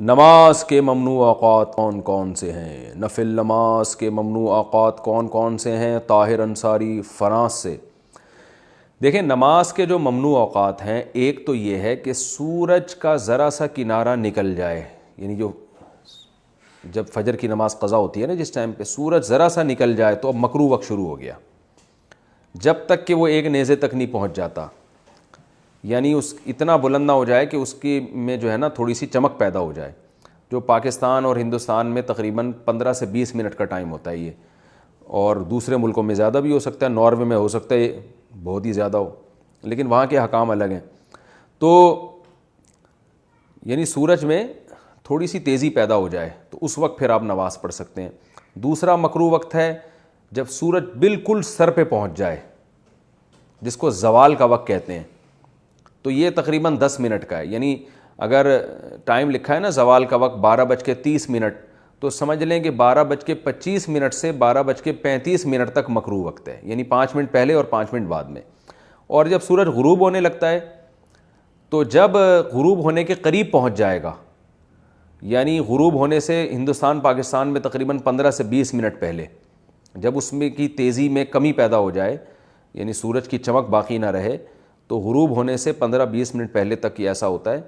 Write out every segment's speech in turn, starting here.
نماز کے ممنوع اوقات کون کون سے ہیں؟ نفل نماز کے ممنوع اوقات کون کون سے ہیں؟ طاہر انصاری فرانس سے۔ دیکھیں، نماز کے جو ممنوع اوقات ہیں، ایک تو یہ ہے کہ سورج کا ذرا سا کنارہ نکل جائے، یعنی جب فجر کی نماز قضا ہوتی ہے نا، جس ٹائم پہ سورج ذرا سا نکل جائے تو اب مکروہ وقت شروع ہو گیا، جب تک کہ وہ ایک نیزے تک نہیں پہنچ جاتا، یعنی اتنا بلند نہ ہو جائے کہ اس کی میں جو ہے نا تھوڑی سی چمک پیدا ہو جائے، جو پاکستان اور ہندوستان میں تقریباً 15 سے 20 منٹ کا ٹائم ہوتا ہے یہ، اور دوسرے ملکوں میں زیادہ بھی ہو سکتا ہے، ناروے میں ہو سکتا ہے بہت ہی زیادہ ہو، لیکن وہاں کے حکام الگ ہیں۔ تو یعنی سورج میں تھوڑی سی تیزی پیدا ہو جائے تو اس وقت پھر آپ نماز پڑھ سکتے ہیں۔ دوسرا مکروہ وقت ہے جب سورج بالکل سر پہ پہنچ جائے، جس کو زوال کا وقت کہتے ہیں، تو یہ تقریباً 10 منٹ کا ہے، یعنی اگر ٹائم لکھا ہے نا زوال کا وقت 12:30 تو سمجھ لیں کہ 12:25 سے 12:35 تک مکروہ وقت ہے، یعنی 5 منٹ پہلے اور 5 منٹ بعد میں۔ اور جب سورج غروب ہونے لگتا ہے تو جب غروب ہونے کے قریب پہنچ جائے گا، یعنی غروب ہونے سے ہندوستان پاکستان میں تقریباً 15 سے 20 منٹ پہلے، جب اس میں کی تیزی میں کمی پیدا ہو جائے، یعنی سورج کی چمک باقی نہ رہے، تو غروب ہونے سے 15-20 منٹ پہلے تک یہ ایسا ہوتا ہے،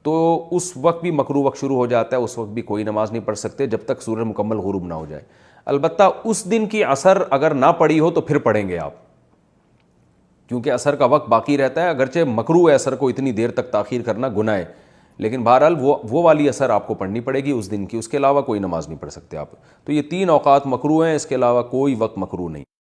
تو اس وقت بھی مکروہ وقت شروع ہو جاتا ہے، اس وقت بھی کوئی نماز نہیں پڑھ سکتے جب تک سورج مکمل غروب نہ ہو جائے۔ البتہ اس دن کی عصر اگر نہ پڑی ہو تو پھر پڑھیں گے آپ، کیونکہ عصر کا وقت باقی رہتا ہے، اگرچہ مکروہ ہے عصر کو اتنی دیر تک تاخیر کرنا گناہ ہے، لیکن بہرحال وہ والی عصر آپ کو پڑھنی پڑے گی اس دن کی، اس کے علاوہ کوئی نماز نہیں پڑھ سکتے آپ۔ تو یہ 3 اوقات مکروہ ہیں، اس کے علاوہ کوئی وقت مکروہ نہیں۔